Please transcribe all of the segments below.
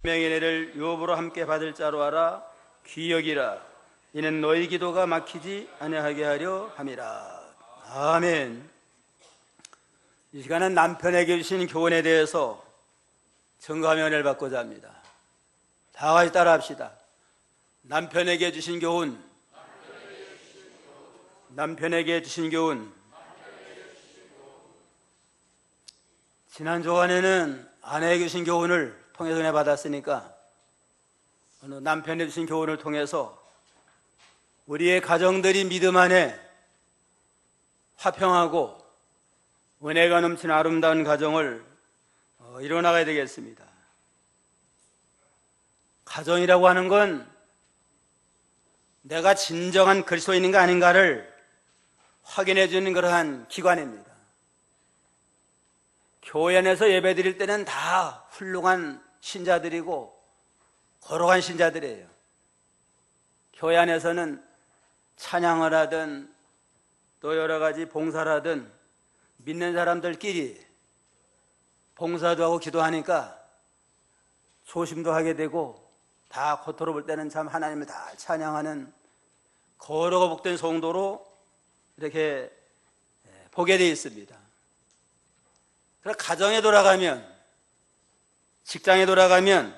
명예를 유업으로 함께 받을 자로 알아 귀히 여기라. 이는 너희 기도가 막히지 아니하게 하려 함이라. 아멘. 이 시간은 남편에게 주신 교훈에 대해서 증거하며 은혜를 받고자 합니다. 다 같이 따라합시다. 남편에게 주신 교훈, 남편에게 주신 교훈. 지난 주간에는 아내에게 주신 교훈을 통해서 은혜 받았으니까 오늘 남편에 주신 교훈을 통해서 우리의 가정들이 믿음 안에 화평하고 은혜가 넘치는 아름다운 가정을 이뤄나가야 되겠습니다. 가정이라고 하는 건 내가 진정한 그리스도인인가 아닌가를 확인해 주는 그러한 기관입니다. 교회 안에서 예배 드릴 때는 다 훌륭한 신자들이고 거룩한 신자들이에요. 교회 안에서는 찬양을 하든 또 여러 가지 봉사를 하든 믿는 사람들끼리 봉사도 하고 기도하니까 조심도 하게 되고 다 겉으로 볼 때는 참 하나님을 다 찬양하는 거룩하고 복된 성도로 이렇게 보게 되어 있습니다. 그래서 가정에 돌아가면, 직장에 돌아가면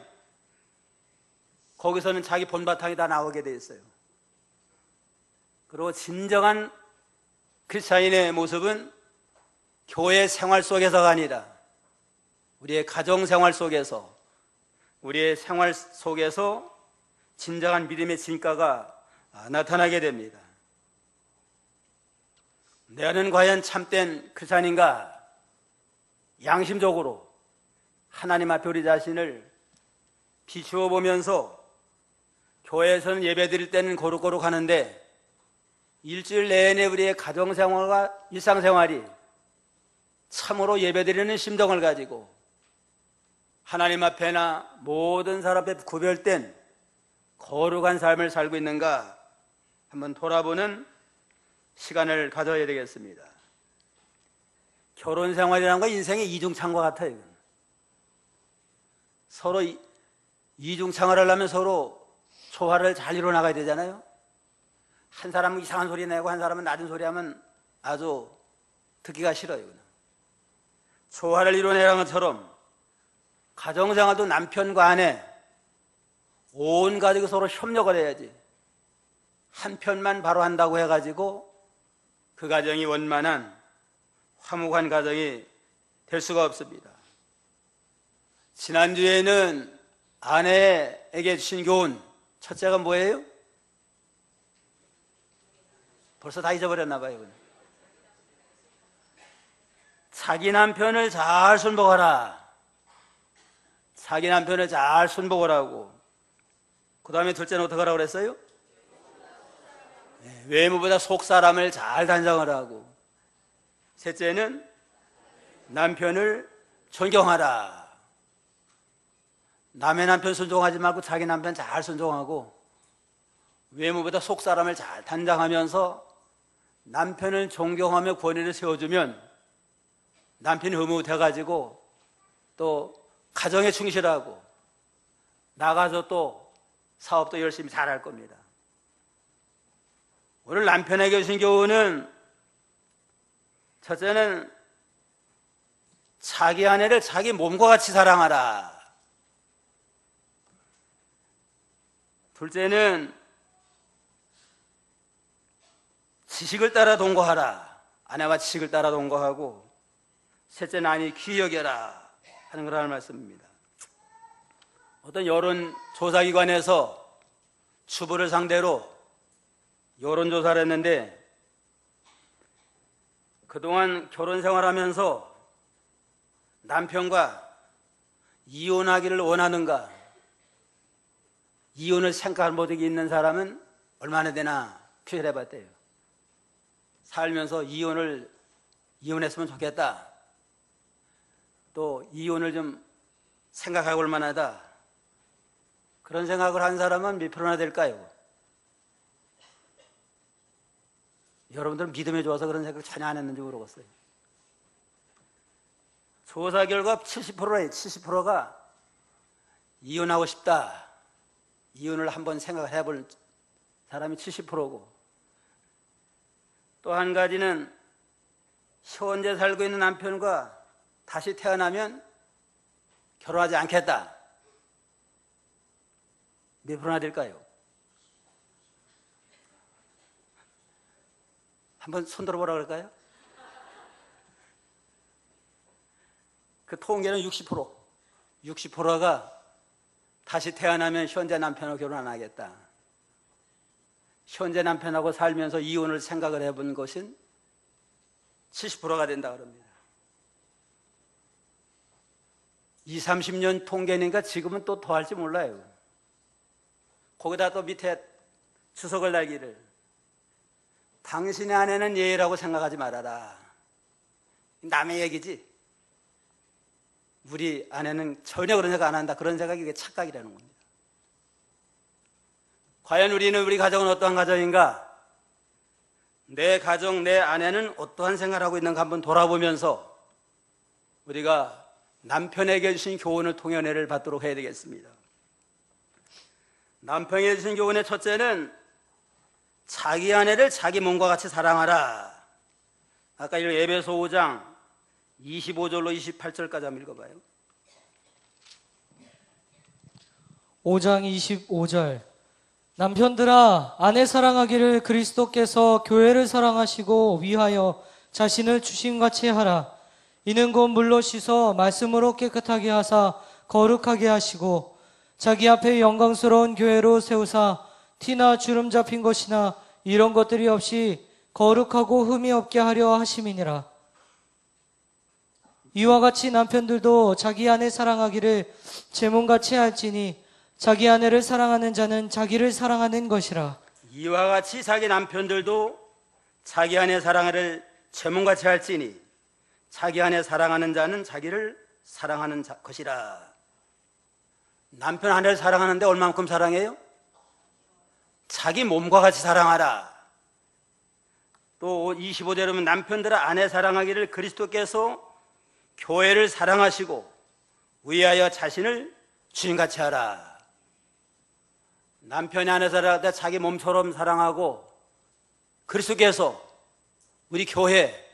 거기서는 자기 본바탕이 다 나오게 되어 있어요. 그리고 진정한 크리스찬인의 모습은 교회 생활 속에서가 아니라 우리의 가정 생활 속에서, 우리의 생활 속에서 진정한 믿음의 진가가 나타나게 됩니다. 내가는 과연 참된 크리스찬인가? 양심적으로 하나님 앞에 우리 자신을 비추어 보면서 교회에서는 예배 드릴 때는 거룩거룩 하는데 일주일 내내 우리의 가정생활과 일상생활이 참으로 예배 드리는 심정을 가지고 하나님 앞에나 모든 사람 앞에 구별된 거룩한 삶을 살고 있는가 한번 돌아보는 시간을 가져야 되겠습니다. 결혼 생활이라는 건 인생의 이중창과 같아요. 서로 이중창을 하려면 서로 조화를 잘 이뤄나가야 되잖아요. 한 사람은 이상한 소리 내고 한 사람은 낮은 소리 하면 아주 듣기가 싫어요. 조화를 이뤄내라는 것처럼 가정생활도 남편과 아내 온 가족이 서로 협력을 해야지 한 편만 바로 한다고 해가지고 그 가정이 원만한 화목한 가정이 될 수가 없습니다. 지난주에는 아내에게 주신 교훈 첫째가 뭐예요? 벌써 다 잊어버렸나 봐요. 자기 남편을 잘 순복하라. 자기 남편을 잘 순복을 하고 그 다음에 둘째는 어떻게 하라고 그랬어요? 외모보다 속사람을 잘 단정을 하고 셋째는 남편을 존경하라. 남의 남편 순종하지 말고 자기 남편 잘 순종하고 외모보다 속사람을 잘 단장하면서 남편을 존경하며 권위를 세워주면 남편이 흐뭇해가지고 또 가정에 충실하고 나가서 또 사업도 열심히 잘할 겁니다. 오늘 남편에게 주신 교훈은 첫째는 자기 아내를 자기 몸과 같이 사랑하라. 둘째는 지식을 따라 동거하라. 아내와 지식을 따라 동거하고 셋째는 아니 귀히 여겨라 하는 그런 말씀입니다. 어떤 여론조사기관에서 주부를 상대로 여론조사를 했는데 그동안 결혼생활하면서 남편과 이혼하기를 원하는가, 이혼을 생각할 모습이 있는 사람은 얼마나 되나 표현해 봤대요. 살면서 이혼했으면 좋겠다, 또 이혼을 좀 생각해 볼 만하다, 그런 생각을 한 사람은 몇 프로나 될까요? 여러분들은 믿음에 좋아서 그런 생각을 전혀 안 했는지 모르겠어요. 조사 결과 70%예요. 70%가 이혼하고 싶다. 이혼을 한번 생각을 해볼 사람이 70%고, 또 한 가지는 현재 살고 있는 남편과 다시 태어나면 결혼하지 않겠다. 몇 프로나 될까요? 한번 손 들어보라 그럴까요? 그 통계는 60%. 60%가 다시 태어나면 현재 남편하고 결혼 안 하겠다. 현재 남편하고 살면서 이혼을 생각을 해본 것은 70%가 된다 그럽니다. 20, 30년 통계니까 지금은 또 더 할지 몰라요. 거기다 또 밑에 주석을 달기를, 당신의 아내는 예라고 생각하지 말아라. 남의 얘기지. 우리 아내는 전혀 그런 생각 안 한다. 그런 생각이 이게 착각이라는 겁니다. 과연 우리 가정은 어떠한 가정인가? 내 가정, 내 아내는 어떠한 생각을 하고 있는가 한번 돌아보면서 우리가 남편에게 주신 교훈을 통해 은혜를 받도록 해야 되겠습니다. 남편에게 주신 교훈의 첫째는 자기 아내를 자기 몸과 같이 사랑하라. 아까 에베소 5장 25절로 28절까지 한번 읽어봐요. 5장 25절. 남편들아, 아내 사랑하기를 그리스도께서 교회를 사랑하시고 위하여 자신을 주심같이 하라. 이는 곧 물로 씻어 말씀으로 깨끗하게 하사 거룩하게 하시고 자기 앞에 영광스러운 교회로 세우사 티나 주름 잡힌 것이나 이런 것들이 없이 거룩하고 흠이 없게 하려 하심이니라. 이와 같이 남편들도 자기 아내 사랑하기를 제 몸같이 할지니 자기 아내를 사랑하는 자는 자기를 사랑하는 것이라. 이와 같이 자기 남편들도 자기 아내 사랑을 제 몸같이 할지니 자기 아내 사랑하는 자는 자기를 사랑하는 것이라. 남편 아내를 사랑하는데 얼마만큼 사랑해요? 자기 몸과 같이 사랑하라. 또 25절에 보면 남편들아 아내 사랑하기를 그리스도께서 교회를 사랑하시고 위하여 자신을 주님같이 하라. 남편이 아내 사랑할 때 자기 몸처럼 사랑하고 그리스도께서 우리 교회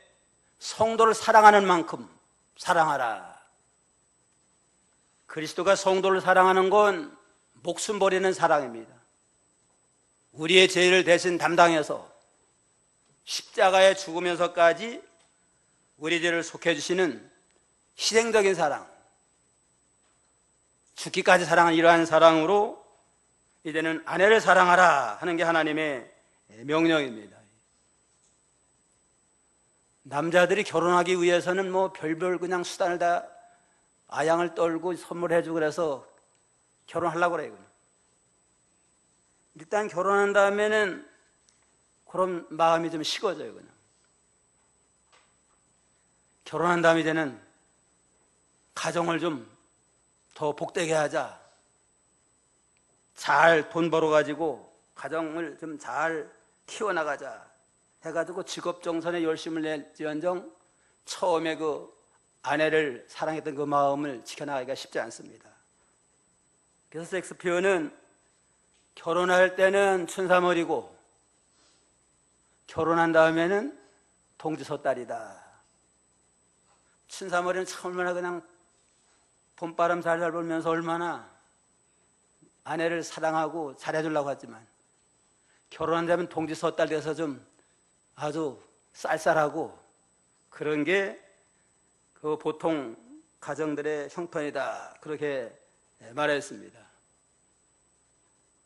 성도를 사랑하는 만큼 사랑하라. 그리스도가 성도를 사랑하는 건 목숨 버리는 사랑입니다. 우리의 죄를 대신 담당해서 십자가에 죽으면서까지 우리 죄를 속해주시는 희생적인 사랑, 죽기까지 사랑하는 이러한 사랑으로 이제는 아내를 사랑하라 하는 게 하나님의 명령입니다. 남자들이 결혼하기 위해서는 뭐 별별 그냥 수단을 다 아양을 떨고 선물해주고 그래서 결혼하려고 그래요. 일단 결혼한 다음에는 그럼 마음이 좀 식어져요. 그냥 결혼한 다음에 이제는 가정을 좀 더 복되게 하자, 잘 돈 벌어가지고 가정을 좀 잘 키워나가자 해가지고 직업정선에 열심을 낼지언정 처음에 그 아내를 사랑했던 그 마음을 지켜나가기가 쉽지 않습니다. 그래서 섹스피어는 결혼할 때는 춘삼월이고 결혼한 다음에는 동지섣달이다. 춘삼월에는 참 얼마나 그냥 봄바람 살살 불면서 얼마나 아내를 사랑하고 잘해주려고 하지만 결혼한다면 동지섣달 돼서 좀 아주 쌀쌀하고 그런 게 그 보통 가정들의 형편이다, 그렇게 말했습니다.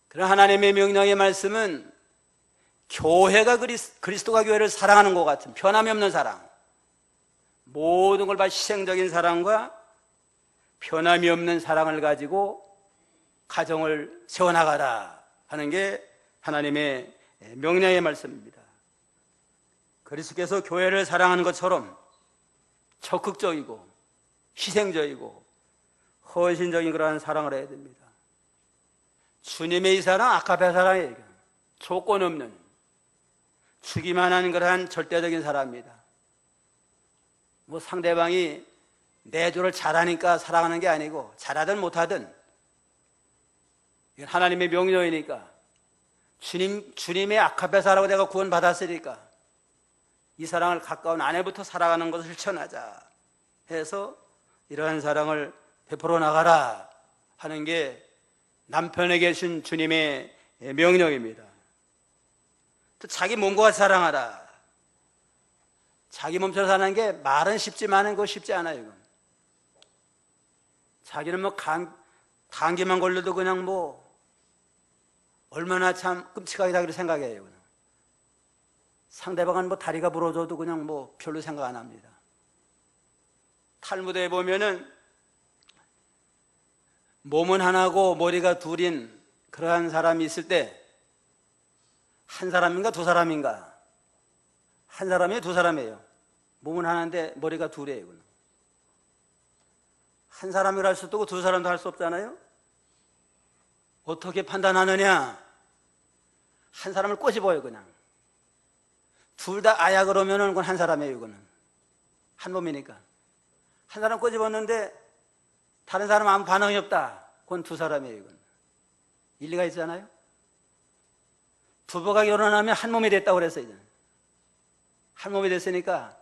그러나 하나님의 명령의 말씀은 교회가 그리스도가 교회를 사랑하는 것 같은 변함이 없는 사랑, 모든 걸 다 희생적인 사랑과 변함이 없는 사랑을 가지고 가정을 세워나가라 하는 게 하나님의 명령의 말씀입니다. 그리스도께서 교회를 사랑하는 것처럼 적극적이고 희생적이고 헌신적인 그러한 사랑을 해야 됩니다. 주님의 이 사랑 아카페 사랑이에요. 조건 없는 주기만 하는 그러한 절대적인 사랑입니다. 뭐 상대방이 내조를 잘하니까 사랑하는 게 아니고 잘하든 못하든 이건 하나님의 명령이니까, 주님의 악합에서 하라고 내가 구원받았으니까 이 사랑을 가까운 아내부터 살아가는 것을 실천하자 해서 이러한 사랑을 베풀어 나가라 하는 게 남편에게 주신 주님의 명령입니다. 또 자기 몸과 같이 사랑하라. 자기 몸처럼 사는 게 말은 쉽지만은 그거 쉽지 않아요. 이건. 자기는 뭐 감기만 걸려도 그냥 뭐 얼마나 참 끔찍하게 자기를 생각해요. 그냥. 상대방은 뭐 다리가 부러져도 그냥 뭐 별로 생각 안 합니다. 탈무드에 보면은 몸은 하나고 머리가 둘인 그러한 사람이 있을 때 한 사람인가 두 사람인가? 한 사람이에요, 두 사람이에요. 몸은 하나인데 머리가 둘이에요. 한 사람이라 할 수도 없고 두 사람도 할 수 없잖아요. 어떻게 판단하느냐? 한 사람을 꼬집어요, 그냥. 둘 다 아야 그러면은 그건 한 사람이에요, 이거는. 한 몸이니까. 한 사람 꼬집었는데 다른 사람 아무 반응이 없다. 그건 두 사람이에요, 이건. 일리가 있잖아요. 부부가 결혼하면 한 몸이 됐다고 그랬어요, 이제. 한 몸이 됐으니까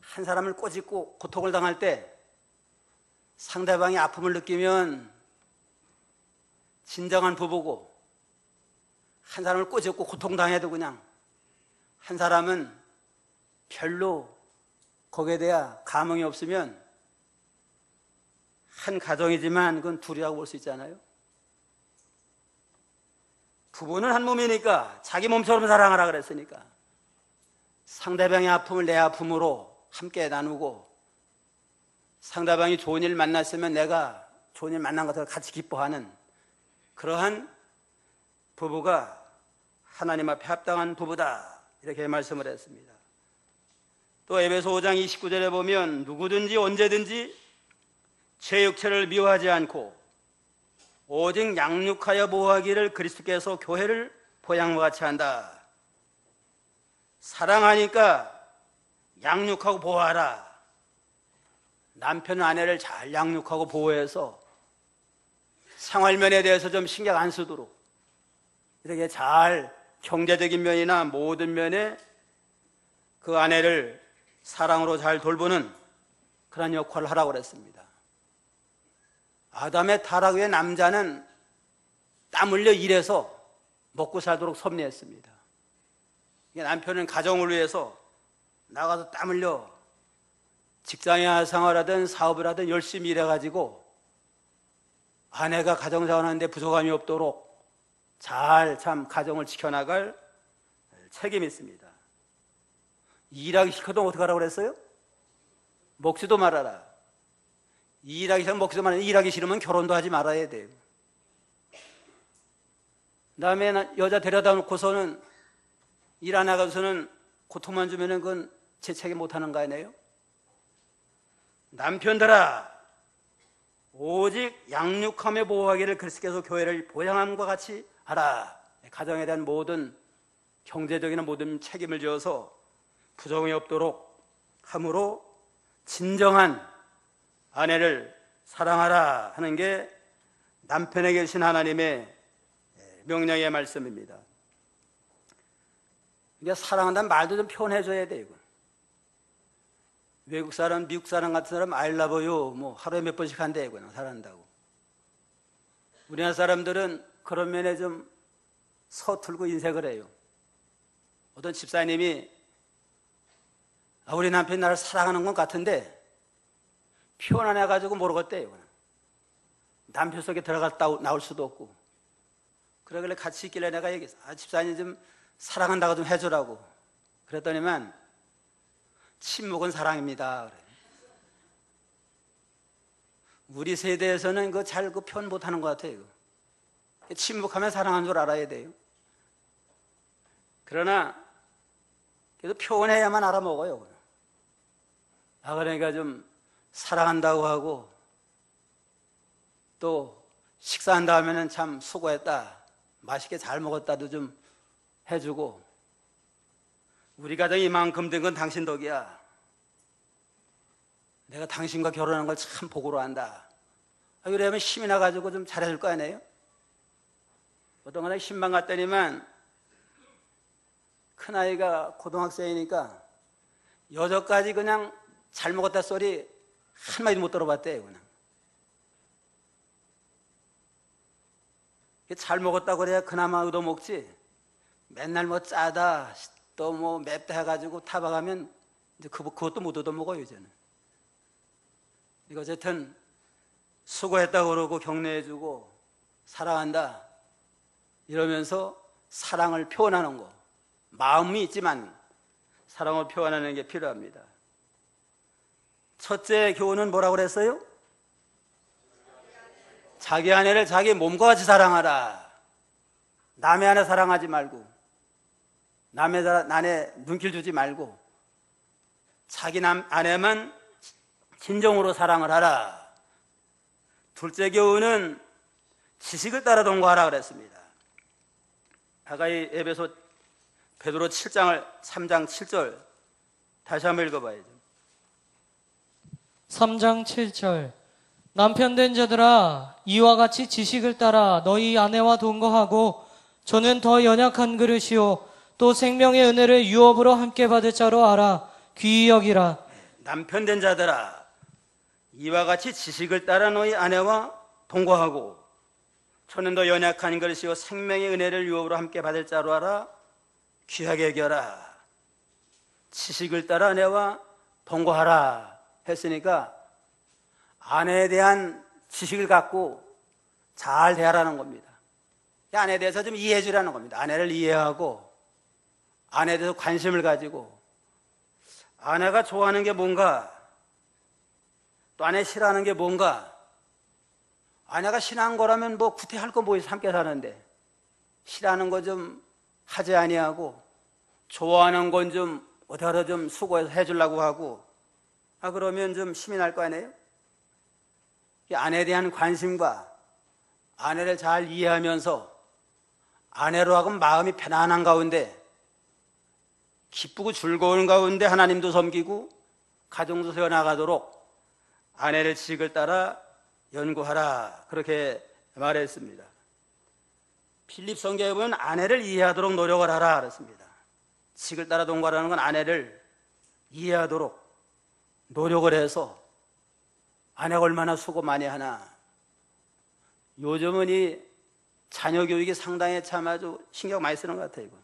한 사람을 꼬집고 고통을 당할 때 상대방이 아픔을 느끼면 진정한 부부고, 한 사람을 꼬집고 고통당해도 그냥 한 사람은 별로 거기에 대해 감흥이 없으면 한 가정이지만 그건 둘이라고 볼 수 있잖아요. 부부는 한 몸이니까 자기 몸처럼 사랑하라 그랬으니까 상대방의 아픔을 내 아픔으로 함께 나누고, 상대방이 좋은 일 만났으면 내가 좋은 일 만난 것을 같이 기뻐하는 그러한 부부가 하나님 앞에 합당한 부부다, 이렇게 말씀을 했습니다. 또 에베소 5장 29절에 보면 누구든지 언제든지 제 육체를 미워하지 않고 오직 양육하여 보호하기를 그리스도께서 교회를 보양과 같이 한다. 사랑하니까 양육하고 보호하라. 남편은 아내를 잘 양육하고 보호해서 생활면에 대해서 좀 신경 안 쓰도록 이렇게 잘 경제적인 면이나 모든 면에 그 아내를 사랑으로 잘 돌보는 그런 역할을 하라고 그랬습니다. 아담의 타락 후에 남자는 땀 흘려 일해서 먹고 살도록 섭리했습니다. 남편은 가정을 위해서 나가서 땀 흘려 직장에 생활하든 사업을 하든 열심히 일해가지고 아내가 가정생활하는데 부족함이 없도록 잘 참 가정을 지켜나갈 책임이 있습니다. 일하기 싫거든 어떻게 하라고 그랬어요? 먹지도 말아라. 일하기 싫으면 먹지도 말아라. 일하기 싫으면 결혼도 하지 말아야 돼요. 그 다음에 여자 데려다 놓고서는 일 안 나가서는 고통만 주면은 그건 제 책임 못하는 거 아니에요? 남편들아, 오직 양육하며 보호하기를 그리스도께서 교회를 보양함과 같이 하라. 가정에 대한 모든 경제적인 모든 책임을 지어서 부정이 없도록 함으로 진정한 아내를 사랑하라 하는 게 남편에게 주신 하나님의 명령의 말씀입니다. 그러니까 사랑한다는 말도 좀 표현해줘야 돼요. 외국 사람, 미국 사람 같은 사람 I love you 뭐 하루에 몇 번씩 한대요. 사랑한다고. 우리나라 사람들은 그런 면에 좀 서툴고 인색을 해요. 어떤 집사님이 우리 남편이 나를 사랑하는 것 같은데 표현 안 해가지고 모르겠대요. 남편 속에 들어갔다 나올 수도 없고. 그러길래 같이 있길래 내가 얘기했어. 집사님 좀 사랑한다고 좀 해주라고. 그랬더니만 침묵은 사랑입니다. 그래. 우리 세대에서는 그 잘 그 표현 못하는 것 같아요. 침묵하면 사랑한 줄 알아야 돼요. 그러나 그래도 표현해야만 알아먹어요. 그러니까 좀 사랑한다고 하고 또 식사한 다음에는 참 수고했다, 맛있게 잘 먹었다도 좀 해주고, 우리 가정이 이만큼 된 건 당신 덕이야. 내가 당신과 결혼한 걸 참 복으로 한다. 이러면 힘이 나가지고 좀 잘해줄 거 아니에요? 어떤 거나 신방 갔더니만 큰아이가 고등학생이니까 여저까지 그냥 잘 먹었다 소리 한마디도 못 들어봤대요. 그냥 잘 먹었다 그래야 그나마 얻어먹지, 맨날 뭐 짜다 또 뭐 맵다 해가지고 타박하면 이제 그것도 못 얻어먹어요. 이제는 이거 어쨌든 수고했다고 그러고 격려해주고 사랑한다 이러면서 사랑을 표현하는 거, 마음이 있지만 사랑을 표현하는 게 필요합니다. 첫째 교훈은 뭐라고 그랬어요? 자기 아내를 자기 몸과 같이 사랑하라. 남의 아내 사랑하지 말고, 남의 아내 눈길 주지 말고 자기 아내만 진정으로 사랑을 하라. 둘째 교훈은 지식을 따라 동거하라 그랬습니다. 아까 이 에베소 베드로 3장 7절 다시 한번 읽어봐야죠. 3장 7절 남편 된 자들아 이와 같이 지식을 따라 너희 아내와 동거하고 저는 더 연약한 그릇이요 또 생명의 은혜를 유업으로 함께 받을 자로 알아 귀히 여기라. 남편 된 자들아 이와 같이 지식을 따라 너희 아내와 동거하고 저는 더 연약한 그릇이요 생명의 은혜를 유업으로 함께 받을 자로 알아 귀하게 여겨라. 지식을 따라 아내와 동거하라 했으니까 아내에 대한 지식을 갖고 잘 대하라는 겁니다. 아내에 대해서 좀 이해해 주라는 겁니다. 아내를 이해하고 아내에 대해서 관심을 가지고 아내가 좋아하는 게 뭔가 또 아내 싫어하는 게 뭔가. 아내가 싫어하는 거라면 뭐 구태할 거 뭐 있어, 함께 사는데. 싫어하는 거 좀 하지 아니하고 좋아하는 건 좀 어디가서 좀 수고해서 해주려고 하고 그러면 좀 힘이 날 거 아니에요? 이 아내에 대한 관심과 아내를 잘 이해하면서 아내로 하금 마음이 편안한 가운데 기쁘고 즐거운 가운데 하나님도 섬기고 가정도 세워나가도록 아내를 지식을 따라 연구하라 그렇게 말했습니다. 필립 성경에 보면 아내를 이해하도록 노력을 하라 그랬습니다. 지식을 따라 동거하라는 건 아내를 이해하도록 노력을 해서 아내가 얼마나 수고 많이 하나. 요즘은 이 자녀 교육이 상당히 참 아주 신경 많이 쓰는 것 같아요. 이거.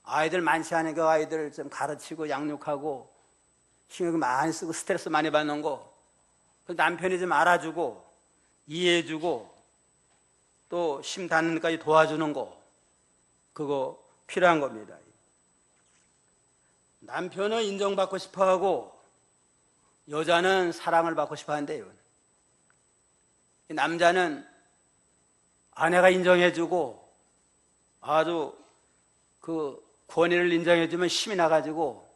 아이들 많지 않으니까 아이들 좀 가르치고 양육하고 신경 많이 쓰고 스트레스 많이 받는 거 남편이 좀 알아주고 이해해주고 또 심 닿는 데까지 도와주는 거 그거 필요한 겁니다. 남편은 인정받고 싶어하고 여자는 사랑을 받고 싶어한대요. 남자는 아내가 인정해주고 아주 그 권위를 인정해주면 힘이 나가지고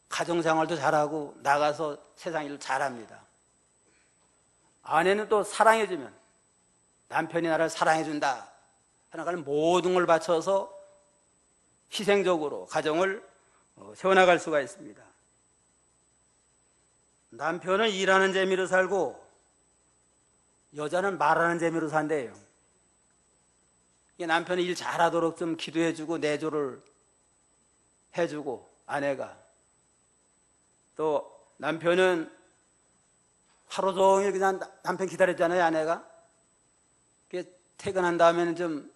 가정생활도 잘하고 나가서 세상 일을 잘합니다. 아내는 또 사랑해주면 남편이 나를 사랑해준다 하는 모든 걸 바쳐서 희생적으로 가정을 세워나갈 수가 있습니다. 남편은 일하는 재미로 살고 여자는 말하는 재미로 산대요. 남편이 일 잘하도록 좀 기도해주고 내조를 해주고 아내가 또 남편은 하루 종일 그냥 남편 기다렸잖아요. 아내가 퇴근한 다음에는 좀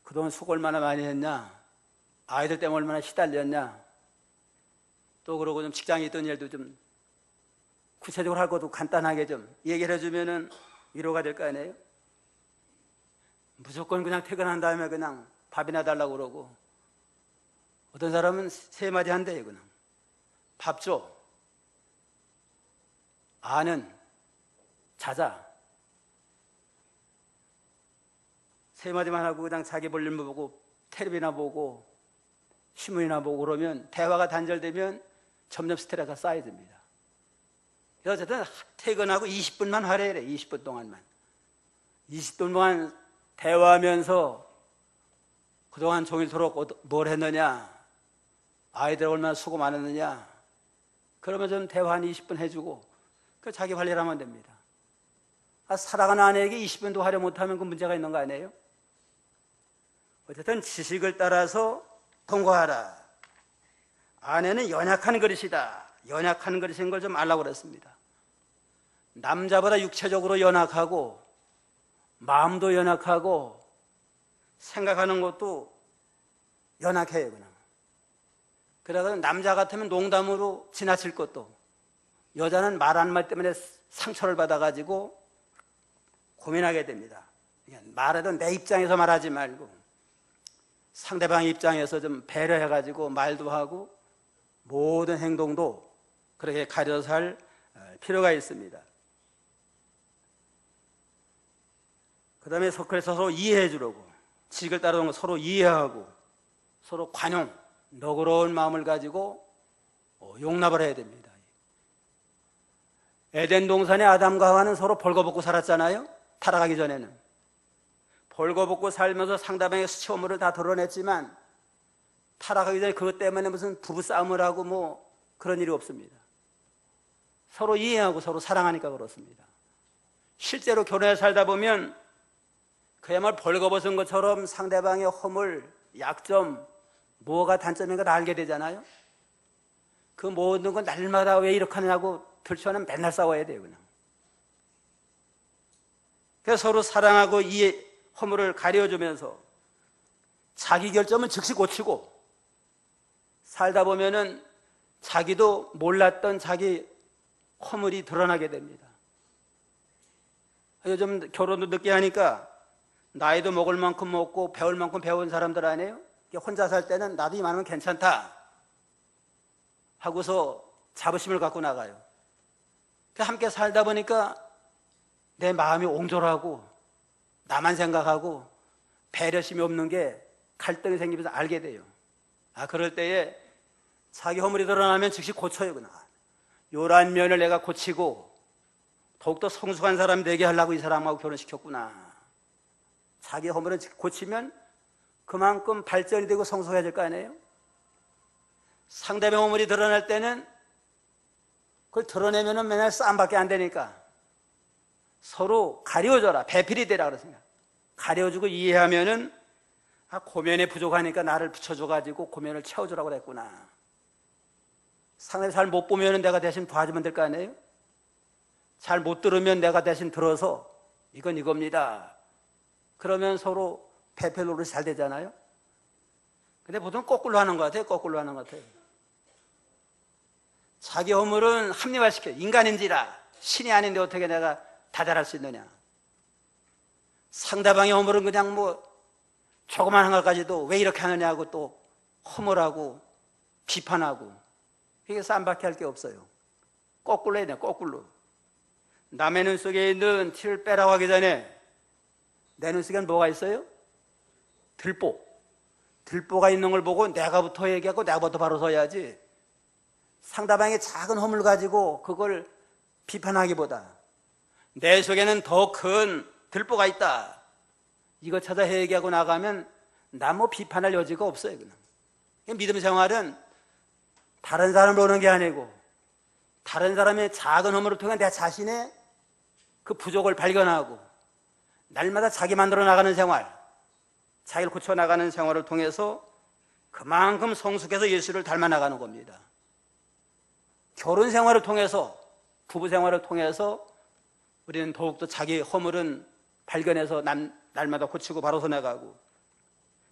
그동안 수고 얼마나 많이 했냐, 아이들 때문에 얼마나 시달렸냐, 또 그러고 좀 직장에 있던 일도 좀 구체적으로 할 것도 간단하게 좀 얘기를 해주면은 위로가 될 거 아니에요? 무조건 그냥 퇴근한 다음에 그냥 밥이나 달라고 그러고 어떤 사람은 세 마디 한대요. 그냥 밥 줘, 아는 자자, 세 마디만 하고 그냥 자기 볼일 보고 텔레비나 보고 신문이나 보고 그러면 대화가 단절되면 점점 스트레스가 쌓여집니다. 그래서 어쨌든 퇴근하고 20분만 하래래. 20분 동안만 20분 동안 대화하면서 그동안 종일토록 뭘 했느냐, 아이들 얼마나 수고 많았느냐, 그러면 좀 대화 한 20분 해주고 그 자기 관리를 하면 됩니다. 사랑하는 아내에게 20분도 하려 못하면 그 문제가 있는 거 아니에요? 어쨌든 지식을 따라서 통과하라. 아내는 연약한 그릇이다. 연약한 그릇인 걸 좀 알라고 그랬습니다. 남자보다 육체적으로 연약하고 마음도 연약하고 생각하는 것도 연약해요. 그냥. 그래서 남자 같으면 농담으로 지나칠 것도, 여자는 말 한 말 때문에 상처를 받아가지고 고민하게 됩니다. 말해도 내 입장에서 말하지 말고 상대방 입장에서 좀 배려해가지고 말도 하고 모든 행동도 그렇게 가려서 할 필요가 있습니다. 그 다음에 그래서 서로 이해해 주려고, 지식을 따르는 서로 이해하고 서로 관용, 너그러운 마음을 가지고 용납을 해야 됩니다. 에덴 동산의 아담과 하와는 서로 벌거벗고 살았잖아요. 타락하기 전에는 벌거벗고 살면서 상대방의 수치원물을 다 드러냈지만 타락하기 전에 그것 때문에 무슨 부부싸움을 하고 뭐 그런 일이 없습니다. 서로 이해하고 서로 사랑하니까 그렇습니다. 실제로 결혼해 살다 보면 그야말로 벌거벗은 것처럼 상대방의 허물, 약점, 뭐가 단점인가 다 알게 되잖아요. 그 모든 건 날마다 왜 이렇게 하냐고 들춰는 맨날 싸워야 돼요. 그냥. 그래서 서로 사랑하고 이 허물을 가려주면서 자기 결점은 즉시 고치고 살다 보면은 자기도 몰랐던 자기 허물이 드러나게 됩니다. 요즘 결혼도 늦게 하니까 나이도 먹을 만큼 먹고 배울 만큼 배운 사람들 아니에요? 혼자 살 때는 나도 이만하면 괜찮다 하고서 자부심을 갖고 나가요. 함께 살다 보니까 내 마음이 옹졸하고 나만 생각하고 배려심이 없는 게 갈등이 생기면서 알게 돼요. 그럴 때에 자기 허물이 드러나면 즉시 고쳐요. 그냥. 요란 면을 내가 고치고 더욱더 성숙한 사람이 되게 하려고 이 사람하고 결혼시켰구나. 자기 허물을 고치면 그만큼 발전이 되고 성숙해질 거 아니에요? 상대방 허물이 드러날 때는 그걸 드러내면은 맨날 싸움밖에 안 되니까 서로 가려줘라, 배필이 되라 그러습니다. 가려주고 이해하면은 고면에 부족하니까 나를 붙여줘가지고 고면을 채워주라고 그랬구나. 상대방 잘 못 보면은 내가 대신 도와주면 될 거 아니에요? 잘 못 들으면 내가 대신 들어서 이건 이겁니다. 그러면 서로 배필 노릇이 잘 되잖아요. 근데 보통 거꾸로 하는 것 같아요. 거꾸로 하는 것 같아요. 자기 허물은 합리화시켜. 인간인지라 신이 아닌데 어떻게 내가 다 잘할 수 있느냐. 상대방의 허물은 그냥 뭐 조그만 것까지도 왜 이렇게 하느냐고 또 허물하고 비판하고, 이게 쌈밖에 할 게 없어요. 거꾸로 해야 돼. 거꾸로. 남의 눈 속에 있는 티를 빼라고 하기 전에 내 눈 속에는 뭐가 있어요? 들보. 들보가 있는 걸 보고 내가부터 얘기하고 내가부터 바로 서야지, 상대방의 작은 허물 가지고 그걸 비판하기보다 내 속에는 더 큰 들보가 있다, 이거 찾아 얘기하고 나가면 나 뭐 비판할 여지가 없어요. 그냥. 믿음 생활은 다른 사람을 보는 게 아니고 다른 사람의 작은 허물을 통해 내 자신의 그 부족을 발견하고 날마다 자기 만들어 나가는 생활, 자기를 고쳐 나가는 생활을 통해서 그만큼 성숙해서 예수를 닮아 나가는 겁니다. 결혼 생활을 통해서, 부부 생활을 통해서 우리는 더욱더 자기 허물은 발견해서 날마다 고치고 바로서 나가고,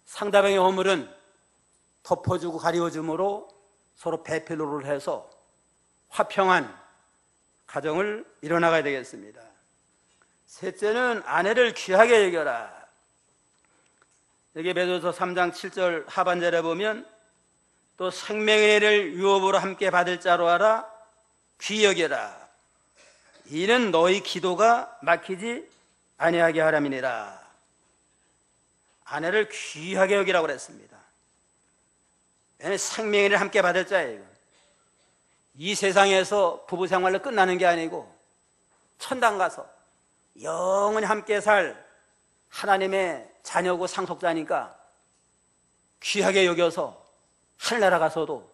상대방의 허물은 덮어주고 가려줌으로 서로 배필로를 해서 화평한 가정을 이뤄나가야 되겠습니다. 셋째는 아내를 귀하게 여겨라. 여기 베드로서 3장 7절 하반절에 보면 또 생명의 은혜를 유업으로 함께 받을 자로 알아 귀히 여겨라. 이는 너희 기도가 막히지 아니하게 하람이니라. 아내를 귀하게 여기라고 그랬습니다. 왜냐하면 생명의 은혜를 함께 받을 자예요. 이 세상에서 부부 생활로 끝나는 게 아니고 천당 가서 영원히 함께 살 하나님의 자녀고 상속자니까 귀하게 여겨서 하늘나라 가서도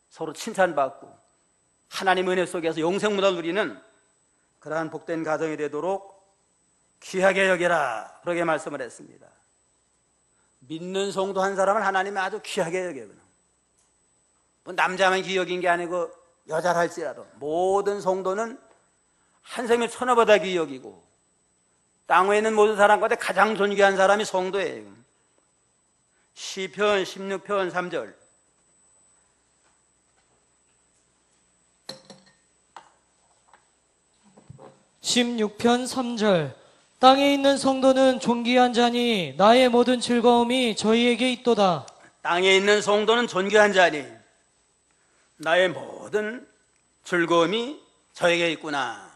서로 칭찬받고 하나님 은혜 속에서 영생문화를 누리는 그러한 복된 가정이 되도록 귀하게 여겨라, 그렇게 말씀을 했습니다. 믿는 성도 한 사람을 하나님이 아주 귀하게 여겨요. 뭐 남자만 귀여긴 게 아니고 여자를 할지라도 모든 성도는 한 생명 천하보다 귀여기고 땅 위에 있는 모든 사람 가운데 가장 존귀한 사람이 성도예요. 시편 16편 3절. (16편 3절) 땅에 있는 성도는 존귀한 자니 나의 모든 즐거움이 저희에게 있도다. 땅에 있는 성도는 존귀한 자니 나의 모든 즐거움이 저에게 있구나.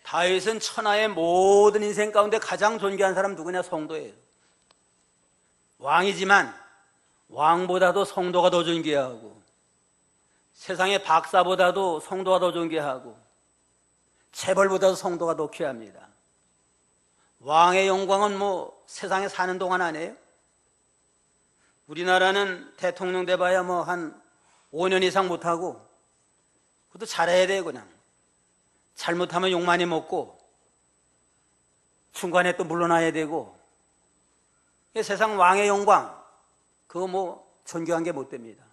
다윗은 천하의 모든 인생 가운데 가장 존귀한 사람 누구냐? 성도예요. 왕이지만 왕보다도 성도가 더 존귀하고 세상의 박사보다도 성도가 더 존귀하고 재벌보다도 성도가 더 귀합니다. 왕의 영광은 뭐 세상에 사는 동안 아니에요? 우리나라는 대통령 돼봐야 뭐 한 5년 이상 못하고 그것도 잘해야 돼요. 그냥 잘못하면 욕 많이 먹고 중간에 또 물러나야 되고 세상 왕의 영광 그거 뭐 존경한 게 못 됩니다.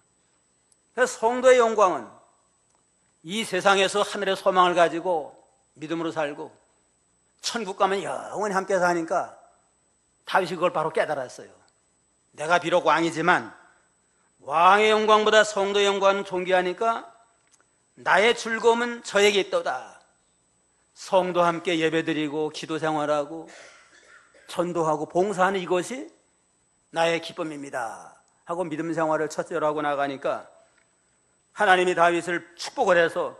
그래서 성도의 영광은 이 세상에서 하늘의 소망을 가지고 믿음으로 살고 천국 가면 영원히 함께 사니까 다윗이 그걸 바로 깨달았어요. 내가 비록 왕이지만 왕의 영광보다 성도의 영광은 존귀하니까 나의 즐거움은 저에게 있도다. 성도와 함께 예배드리고 기도 생활하고 전도하고 봉사하는 이것이 나의 기쁨입니다 하고 믿음 생활을 첫째로 하고 나가니까 하나님이 다윗을 축복을 해서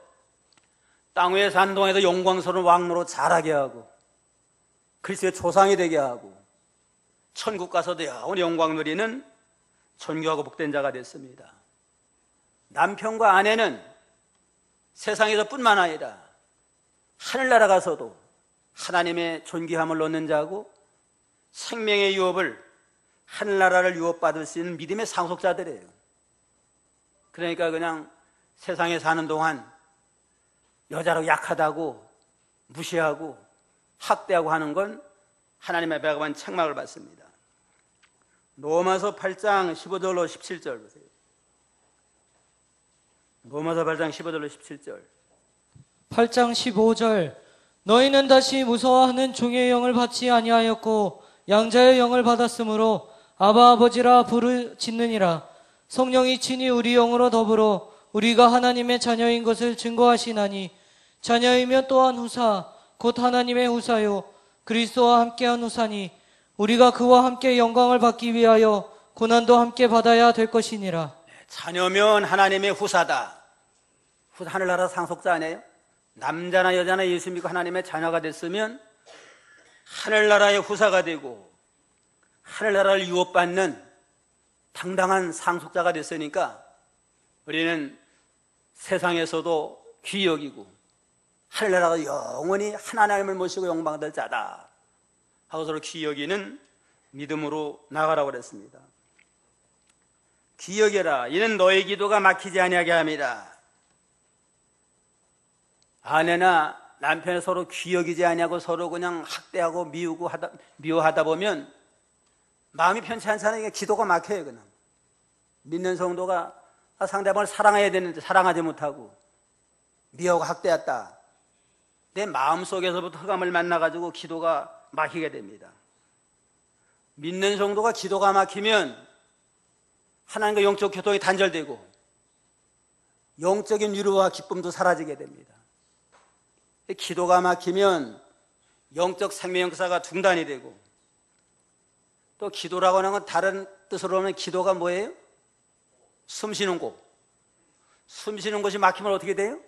땅 위에 사는 동안에도 영광스러운 왕로로 자라게 하고 그리스도의 조상이 되게 하고 천국 가서도 영원히 영광 누리는 존귀하고 복된 자가 됐습니다. 남편과 아내는 세상에서 뿐만 아니라 하늘나라 가서도 하나님의 존귀함을 얻는 자고 생명의 유업을 하늘나라를 유업받을 수 있는 믿음의 상속자들이에요. 그러니까 그냥 세상에 사는 동안 여자로 약하다고 무시하고 학대하고 하는 건 하나님의 배가만 책망을 받습니다. 로마서 8장 15절로 17절 보세요. 로마서 8장 15절로 17절. 8장 15절 너희는 다시 무서워하는 종의 영을 받지 아니하였고 양자의 영을 받았으므로 아바 아버지라 부르짖느니라. 성령이 친히 우리 영으로 더불어 우리가 하나님의 자녀인 것을 증거하시나니 자녀이면 또한 후사 곧 하나님의 후사요 그리스도와 함께한 후사니 우리가 그와 함께 영광을 받기 위하여 고난도 함께 받아야 될 것이니라. 자녀면 하나님의 후사다. 하늘나라 상속자 아니에요? 남자나 여자나 예수 믿고 하나님의 자녀가 됐으면 하늘나라의 후사가 되고 하늘나라를 유업받는 당당한 상속자가 됐으니까 우리는 세상에서도 귀히 여기고 하늘나라가 영원히 하나님을 모시고 영광받을 자다 하고 서로 귀히 여기는 믿음으로 나가라고 그랬습니다. 귀히 여겨라. 이는 너의 기도가 막히지 아니하게 함이라. 아내나 남편이 서로 귀히 여기지 아니하고 서로 그냥 학대하고 미워하다 보면 마음이 편치 않잖아요. 기도가 막혀요. 그냥 믿는 성도가 상대방을 사랑해야 되는데 사랑하지 못하고 미워하고 학대했다. 내 마음속에서부터 흑암을 만나가지고 기도가 막히게 됩니다. 믿는 성도가 기도가 막히면 하나님과 영적 교통이 단절되고 영적인 위로와 기쁨도 사라지게 됩니다. 기도가 막히면 영적 생명 역사가 중단이 되고 또 기도라고 하는 건 다른 뜻으로 하면 기도가 뭐예요? 숨 쉬는 곳. 숨 쉬는 곳이 막히면 어떻게 돼요?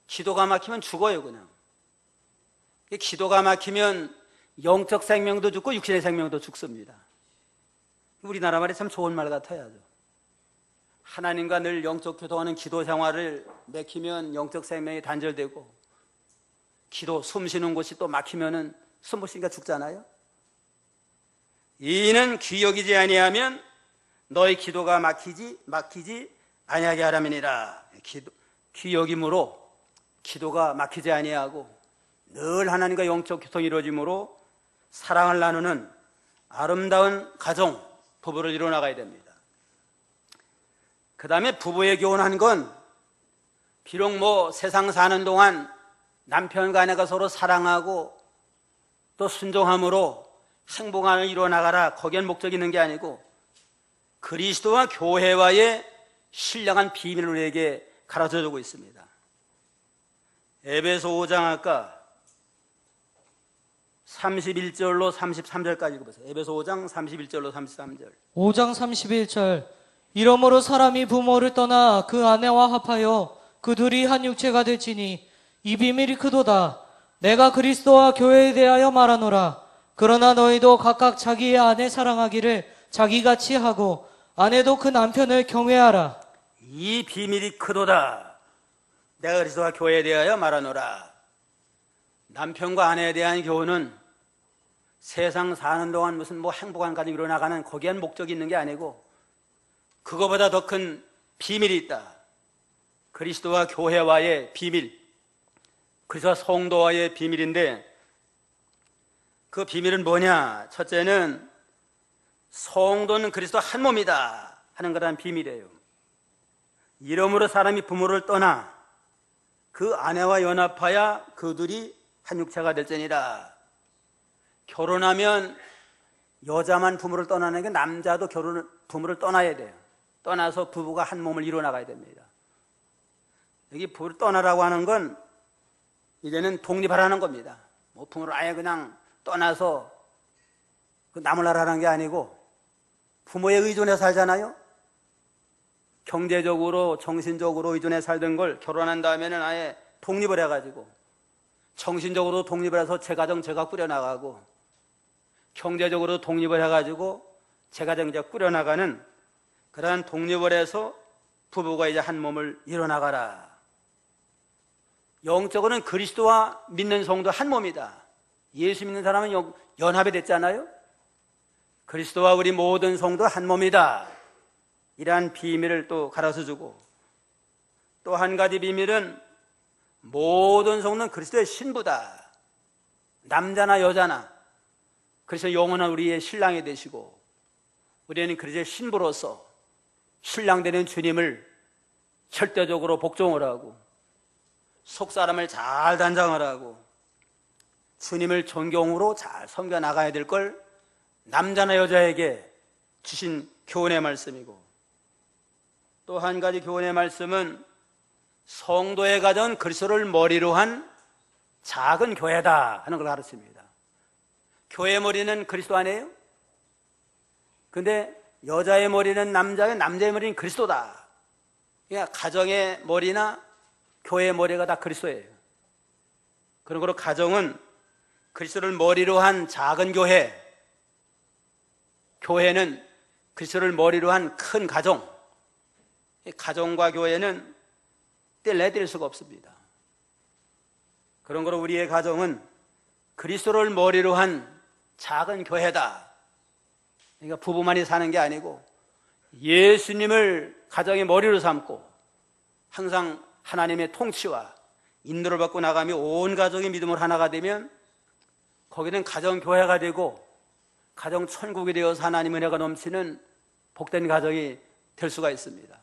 기도가 막히면 죽어요. 그냥 기도가 막히면 영적 생명도 죽고 육신의 생명도 죽습니다. 우리나라 말이 참 좋은 말 같아요. 하나님과 늘 영적 교통하는 기도 생활을 막히면 영적 생명이 단절되고 기도 숨 쉬는 곳이 또 막히면은 숨 못 쉬니까 죽잖아요. 이는 귀히 여기지 아니하면 너의 기도가 막히지 아니하게 하라면이라. 귀히 여김으로 기도가 막히지 아니하고 늘 하나님과 영적 교통이 이루어짐으로 사랑을 나누는 아름다운 가정, 부부를 이뤄나가야 됩니다. 그 다음에 부부의 교훈한 건 비록 뭐 세상 사는 동안 남편과 아내가 서로 사랑하고 또 순종함으로 행복함을 이뤄나가라, 거기엔 목적이 있는 게 아니고 그리스도와 교회와의 신령한 비밀을 우리에게 가르쳐주고 있습니다. 에베소 5장 아까 31절로 33절까지 읽어보세요. 에베소 5장 31절로 33절. 5장 31절. 이러므로 사람이 부모를 떠나 그 아내와 합하여 그 둘이 한 육체가 될지니 이 비밀이 크도다. 내가 그리스도와 교회에 대하여 말하노라. 그러나 너희도 각각 자기의 아내 사랑하기를 자기같이 하고 아내도 그 남편을 경외하라. 이 비밀이 크도다. 내가 그리스도와 교회에 대하여 말하노라. 남편과 아내에 대한 교훈은 세상 사는 동안 무슨 뭐 행복한 가정 이뤄나가는 거기엔 목적이 있는 게 아니고 그거보다 더 큰 비밀이 있다. 그리스도와 교회와의 비밀, 그리스도와 성도와의 비밀인데 그 비밀은 뭐냐? 첫째는 성도는 그리스도 한 몸이다 하는 거라는 비밀이에요. 이러므로 사람이 부모를 떠나 그 아내와 연합하여 그 둘이 한 육체가 될지니라. 결혼하면 여자만 부모를 떠나는 게 남자도 부모를 떠나야 돼요. 떠나서 부부가 한 몸을 이뤄나가야 됩니다. 여기 부부를 떠나라고 하는 건 이제는 독립하라는 겁니다. 뭐 부모를 아예 그냥 떠나서 나무라라는 게 아니고 부모에 의존해 살잖아요. 경제적으로 정신적으로 의존해 살던 걸 결혼한 다음에는 아예 독립을 해가지고 정신적으로 독립을 해서 제 가정 제가 꾸려나가고 경제적으로 독립을 해가지고 제 가정 이제 꾸려나가는 그러한 독립을 해서 부부가 이제 한 몸을 이뤄나가라. 영적으로는 그리스도와 믿는 성도 한 몸이다. 예수 믿는 사람은 연합이 됐잖아요. 그리스도와 우리 모든 성도 한 몸이다. 이러한 비밀을 또 가르쳐주고 또 한 가지 비밀은 모든 성도는 그리스도의 신부다. 남자나 여자나 그래서 영원한 우리의 신랑이 되시고 우리는 그리스도의 신부로서 신랑 되는 주님을 절대적으로 복종을 하고 속사람을 잘 단장을 하고 주님을 존경으로 잘 섬겨 나가야 될 걸 남자나 여자에게 주신 교훈의 말씀이고 또 한 가지 교훈의 말씀은 성도의 가정은 그리스도를 머리로 한 작은 교회다 하는 걸 가르칩니다. 교회의 머리는 그리스도 아니에요? 근데 여자의 머리는 남자의 머리는 그리스도다. 그러니까 가정의 머리나 교회의 머리가 다 그리스도예요. 그런 거로 가정은 그리스도를 머리로 한 작은 교회, 교회는 그리스도를 머리로 한 큰 가정. 가정과 교회는 뗄래야 수가 없습니다. 그런 거로 우리의 가정은 그리스도를 머리로 한 작은 교회다. 그러니까 부부만이 사는 게 아니고 예수님을 가정의 머리로 삼고 항상 하나님의 통치와 인도를 받고 나가며 온 가족이 믿음으로 하나가 되면 거기는 가정교회가 되고 가정천국이 되어서 하나님의 은혜가 넘치는 복된 가정이 될 수가 있습니다.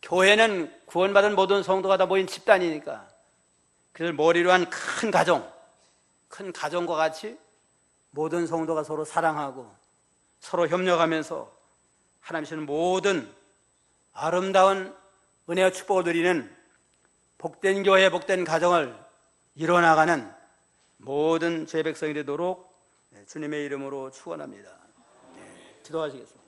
교회는 구원받은 모든 성도가 다 모인 집단이니까 그래서 머리로 한 큰 가정, 큰 가정과 같이 모든 성도가 서로 사랑하고 서로 협력하면서 하나님 주시는 모든 아름다운 은혜와 축복을 누리는 복된 교회, 복된 가정을 이뤄나가는 모든 제 백성이 되도록 주님의 이름으로 축원합니다. 기도하시겠습니다.